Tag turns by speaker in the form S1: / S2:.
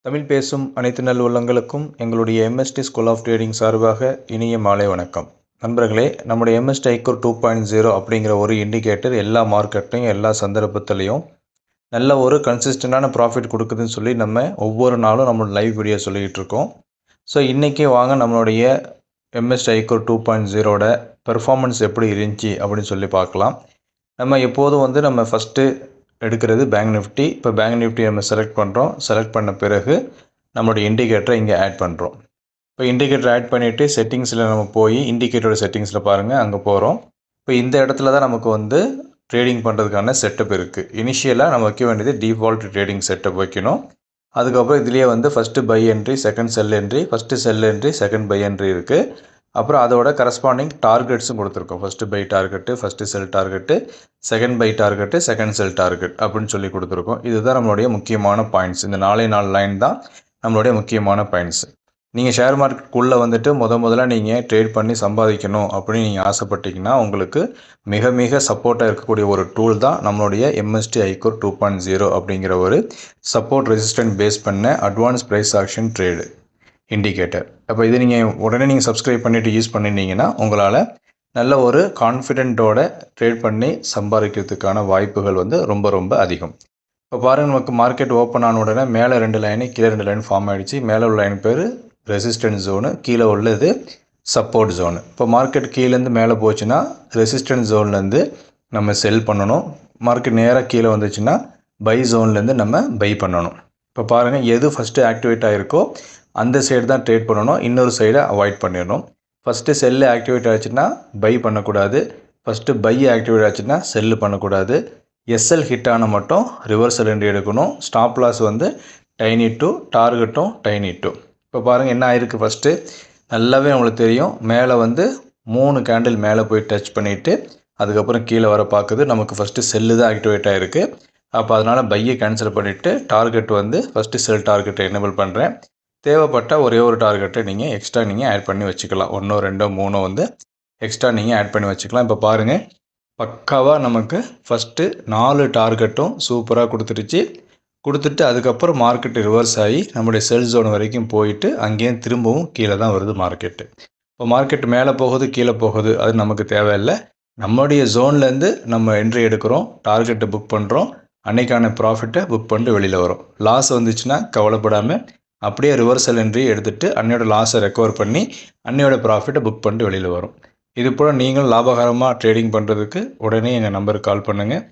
S1: தமிழ் பேசும் அனைத்து நல் உள்ளங்களுக்கும் எங்களுடைய எம்எஸ்டி ஸ்கூல் ஆஃப் ட்ரேடிங் சார்பாக இனிய மாலை வணக்கம். நண்பர்களே, நம்முடைய எம்எஸ்டி ஐகோர் 2.0 அப்படிங்கிற ஒரு இண்டிகேட்டர் எல்லா மார்க்கெட்லையும் எல்லா சந்தர்ப்பத்திலையும் நல்ல ஒரு கன்சிஸ்டண்டான ப்ராஃபிட் கொடுக்குதுன்னு சொல்லி நம்ம ஒவ்வொரு நாளும் நம்மளோட லைவ் வீடியோ சொல்லிக்கிட்டு இருக்கோம். ஸோ இன்றைக்கி வாங்க நம்மளுடைய எம்எஸ்டி ஐகோர் 2.0ஓட பெர்ஃபார்மன்ஸ் எப்படி இருந்துச்சு அப்படின்னு சொல்லி பார்க்கலாம். நம்ம எப்போதும் நம்ம ஃபஸ்ட்டு எடுக்கிறது பேங்க் நிஃப்டி. இப்போ பேங்க் நிஃப்டி நம்ம செலக்ட் பண்ணுறோம். செலக்ட் பண்ண பிறகு நம்மளுடைய இண்டிகேட்டரை இங்கே ஆட் பண்ணுறோம். இப்போ இண்டிகேட்டர் ஆட் பண்ணிவிட்டு செட்டிங்ஸில் நம்ம போய் இண்டிகேட்டரோட செட்டிங்ஸில் பாருங்கள், அங்கே போகிறோம். இப்போ இந்த இடத்துல தான் நமக்கு ட்ரேடிங் பண்ணுறதுக்கான செட்டப் இருக்குது. இனிஷியலாக நம்ம வைக்க வேண்டியது டிஃபால்ட் ட்ரேடிங் செட்டப் வைக்கணும். அதுக்கப்புறம் இதுலேயே first buy entry, second sell entry, first sell entry, second buy entry இருக்குது. அப்புறம் அதோட கரஸ்பாண்டிங் டார்கெட்ஸும் கொடுத்துருக்கோம். First buy target, first sell target, second buy target, second sell target அப்படின்னு சொல்லி கொடுத்துருக்கோம். இதுதான் நம்மளுடைய முக்கியமான பாயிண்ட்ஸ். இந்த 4 லைன் தான் நம்மளுடைய முக்கியமான பாயிண்ட்ஸ். நீங்கள் ஷேர் மார்க்கெட்டுக்குள்ளே முதல்ல நீங்கள் ட்ரேட் பண்ணி சம்பாதிக்கணும் அப்படின்னு நீங்கள் ஆசைப்பட்டீங்கன்னா உங்களுக்கு மிக மிக சப்போர்ட்டாக இருக்கக்கூடிய ஒரு டூல் தான் நம்மளுடைய எம்எஸ்டி ஐகோர் 2.0 அப்படிங்கிற ஒரு சப்போர்ட் ரெசிஸ்டன்ட் பேஸ் பண்ண advance price action trade indicator. அப்போ இது நீங்கள் உடனே சப்ஸ்கிரைப் பண்ணிவிட்டு யூஸ் பண்ணிட்டீங்கன்னா உங்களால் நல்ல ஒரு கான்ஃபிடென்ட்டோட ட்ரேட் பண்ணி சம்பாதிக்கிறதுக்கான வாய்ப்புகள் ரொம்ப ரொம்ப அதிகம். இப்போ பாருங்கள், நமக்கு மார்க்கெட் ஓப்பன் ஆன உடனே மேலே 2 லைனு, கீழே 2 லைன் ஃபார்ம் ஆகிடுச்சு. மேலே உள்ள லைன் பேர் ரெசிஸ்டன்ஸ் ஜோனு, கீழே உள்ளது சப்போர்ட் ஜோனு. இப்போ மார்க்கெட் கீழேருந்து மேலே போச்சுன்னா ரெசிஸ்டன்ஸ் ஜோன்லேருந்து நம்ம செல் பண்ணணும். மார்க்கெட் நேராக கீழே வந்துச்சுன்னா பை ஜோன்லேருந்து நம்ம பை பண்ணணும். இப்போ பாருங்கள், எது ஃபஸ்ட்டு ஆக்டிவேட் ஆகிருக்கோ அந்த சைடு தான் ட்ரேட் பண்ணணும், இன்னொரு சைடை அவாய்ட் பண்ணிடணும். ஃபஸ்ட்டு செல்லு ஆக்டிவேட் ஆச்சுன்னா பை பண்ணக்கூடாது, ஃபஸ்ட்டு பை ஆக்டிவேட் ஆச்சுன்னா செல்லு பண்ணக்கூடாது. எஸ்எல் ஹிட் ஆனால் மட்டும் ரிவர்சல் என்ட்ரி எடுக்கணும். ஸ்டாப் லாஸ் டைனி டூ, டார்கெட்டும் டைனி டூ. இப்போ பாருங்கள் என்ன ஆயிருக்கு. ஃபஸ்ட்டு நல்லாவே உங்களுக்கு தெரியும், மேலே 3 கேண்டில் மேலே போய் டச் பண்ணிவிட்டு அதுக்கப்புறம் கீழே வர பார்க்குது. நமக்கு ஃபஸ்ட்டு செல்லு தான் ஆக்டிவேட் ஆகிருக்கு. அப்போ அதனால் பையை கேன்சல் பண்ணிவிட்டு டார்கெட் ஃபஸ்ட்டு செல் டார்கெட்டை எனேபிள் பண்ணுறேன். தேவைப்பட்ட ஒரே ஒரு டார்கெட்டை நீங்கள் எக்ஸ்ட்ரா ஆட் பண்ணி வச்சுக்கலாம். 1, 2, 3 எக்ஸ்ட்ரா நீங்கள் ஆட் பண்ணி வச்சுக்கலாம். இப்போ பாருங்கள், பக்காவாக நமக்கு ஃபஸ்ட்டு 4 டார்கெட்டும் சூப்பராக கொடுத்துட்டு அதுக்கப்புறம் மார்க்கெட்டு ரிவர்ஸ் ஆகி நம்முடைய செல் ஜோன் வரைக்கும் போயிட்டு அங்கேயும் திரும்பவும் கீழே தான் வருது மார்க்கெட்டு. இப்போ மார்க்கெட் மேலே போகுது கீழே போகுது அது நமக்கு தேவையில்லை. நம்முடைய ஜோன்லேருந்து நம்ம என்ட்ரி எடுக்கிறோம், டார்கெட்டை புக் பண்ணுறோம், அன்னைக்கான ப்ராஃபிட்டை புக் பண்ணிட்டு வெளியில் வரும். லாஸ் வந்துச்சுன்னா கவலைப்படாமல் அப்படியே ரிவர்சல் என்ட்ரி எடுத்துகிட்டு அன்னையோட லாஸை ரெக்கவர் பண்ணி அன்னையோட ப்ராஃபிட்டை புக் பண்ணிட்டு வெளியில் வரும். இது போல் நீங்களும் லாபகரமாக ட்ரேடிங் பண்ணுறதுக்கு உடனே எங்கள் நம்பருக்கு கால் பண்ணுங்கள்.